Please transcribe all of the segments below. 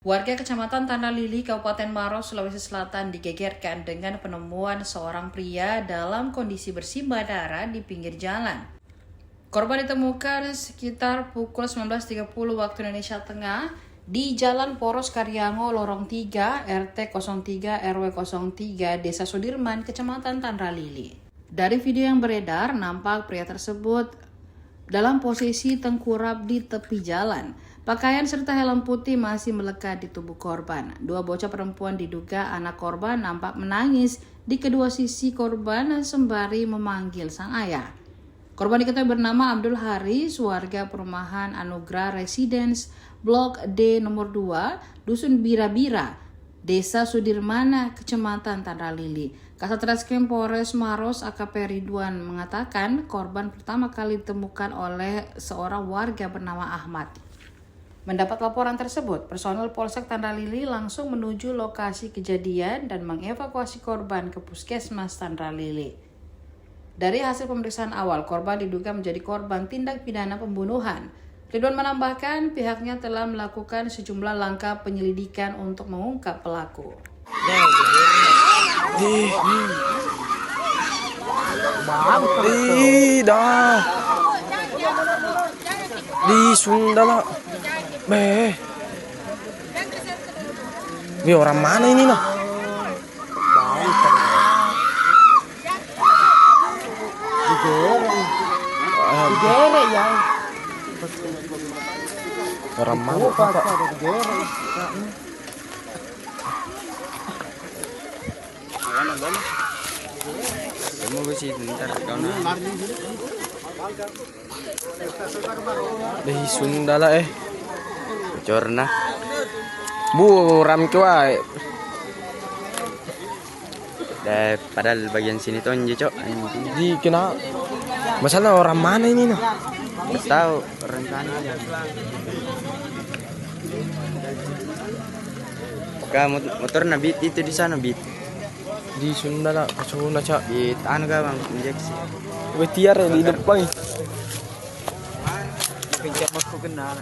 Warga Kecamatan Tanah Lili, Kabupaten Maros, Sulawesi Selatan digegerkan dengan penemuan seorang pria dalam kondisi bersimbah darah di pinggir jalan. Korban ditemukan sekitar pukul 19.30 waktu Indonesia Tengah di Jalan Poros Karyango, Lorong 3, RT 03 RW 03, Desa Sudirman, Kecamatan Tanah Lili. Dari video yang beredar, nampak pria tersebut dalam posisi tengkurap di tepi jalan. Pakaian serta helm putih masih melekat di tubuh korban. Dua bocah perempuan diduga anak korban nampak menangis di kedua sisi korban sembari memanggil sang ayah. Korban diketahui bernama Abdul Haris, warga perumahan Anugrah Residence, Blok D nomor 2, Dusun Bira-Bira, Desa Sudirman, Kecamatan Tanah Lili. Kasat Reskrim Polres Maros AKP Ridwan mengatakan korban pertama kali ditemukan oleh seorang warga bernama Ahmad. Mendapat laporan tersebut, personel Polsek Tanah Lili langsung menuju lokasi kejadian dan mengevakuasi korban ke Puskesmas Tanah Lili. Dari hasil pemeriksaan awal, korban diduga menjadi korban tindak pidana pembunuhan. Ridwan menambahkan pihaknya telah melakukan sejumlah langkah penyelidikan untuk mengungkap pelaku. Di Sundala. Ini orang mana ini nah? Digere ya. Orang mana Pak? Kamu bisa ntar kau Di Sundala corna. Bu ram kuai. Padahal bagian sini tuh cok. Di kena masalah orang mana ini nah? Tahu rencana. Kamu motor nabit itu di sana bit. Di Sundala kesuna cak. Di anu ka bang injeksi. Betiar di depan. Pinjam aku kenal.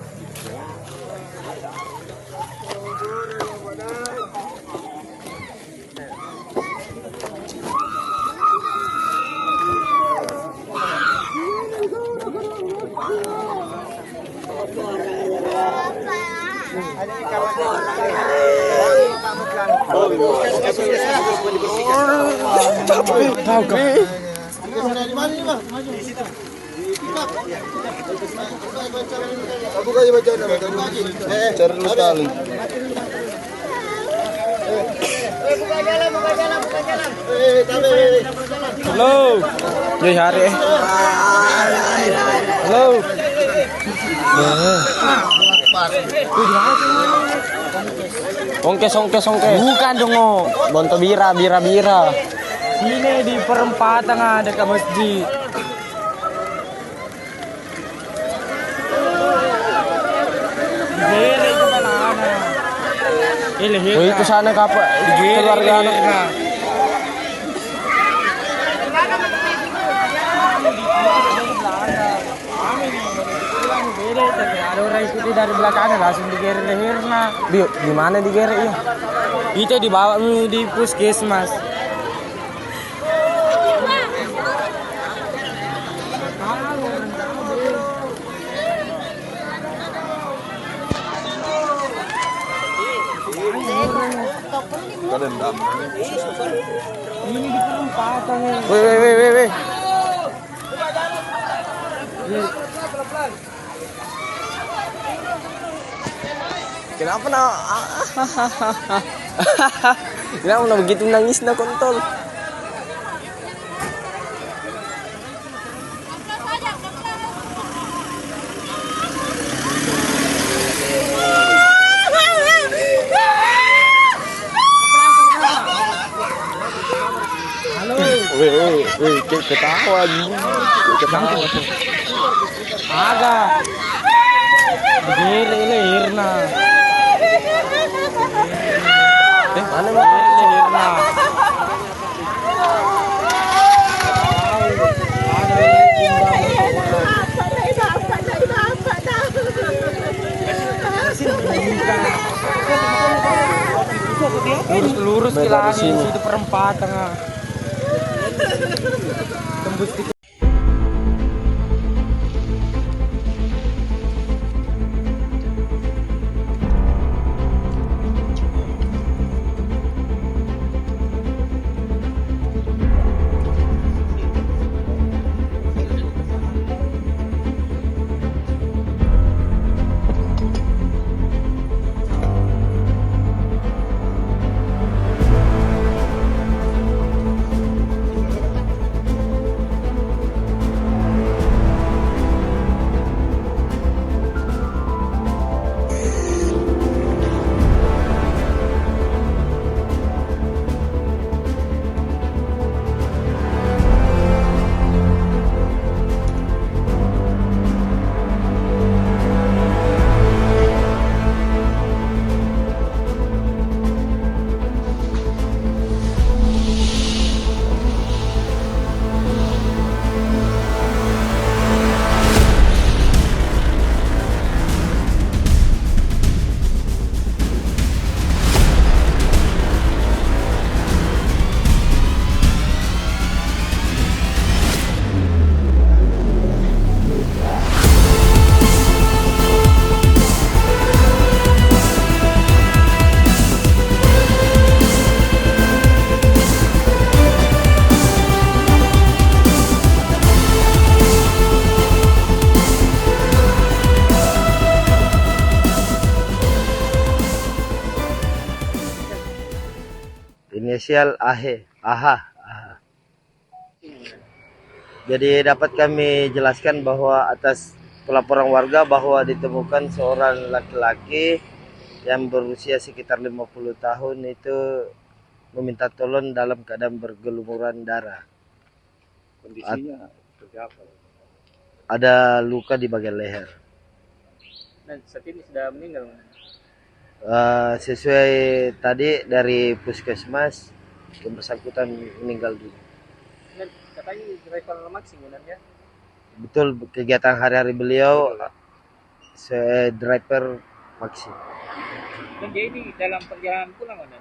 Tahu kan? Buka aja baca nama. Cari lu sekali. Buka jalan. Halo. Jadi hari Halo. Songke. Bukan dong, Bonto bira. Sini di perempatan ada ke masjid. Digere itu mana? Oh itu sana kapal keluarga anak. Ada orang ikuti dari belakangnya langsung digere lehernya. Di mana digere ya? Itu dibawa di puskesmas. Ini di perempatan. Weh. Kenapa Kenapa begitu nangis na kontol? Weh, ketawa gini. Agak. Digere leherna. Mana mau leherna? Ada bilang itu perempatan. Tembus di inisial AHA. Jadi dapat kami jelaskan bahwa atas pelaporan warga bahwa ditemukan seorang laki-laki yang berusia sekitar 50 tahun itu meminta tolong dalam keadaan bergelumuran darah. Kondisinya seperti apa? Ada luka di bagian leher. Dan saat ini sudah meninggal. Sesuai tadi dari puskesmas, yang bersangkutan meninggal dulu. Dan katanya driver Maxi sebenarnya. Betul, kegiatan hari-hari beliau driver Maxi. Dan dia ini dalam perjalanan pulang mana?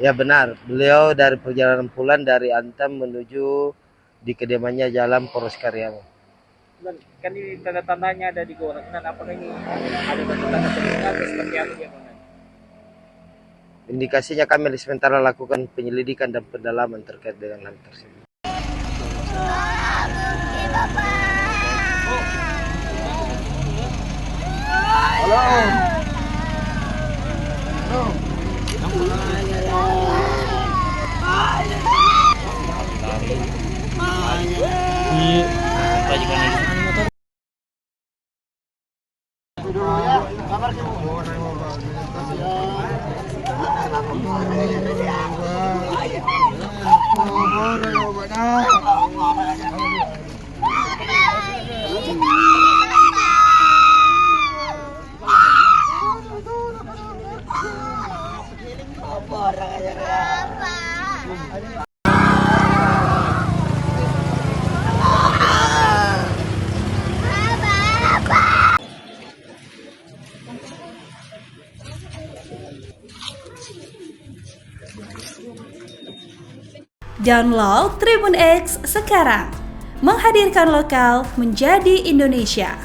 Ya benar, beliau dari perjalanan pulang dari Antam menuju di kediamannya Jalan Poros Karyawan. Dan kan ini tanda-tandanya ada di Gorak. Dan apakah ini ada tanda-tanda terlihat atau seperti apa dia? Indikasinya kami sementara lakukan penyelidikan dan pendalaman terkait dengan hal tersebut. Download Tribun X sekarang, menghadirkan lokal menjadi Indonesia.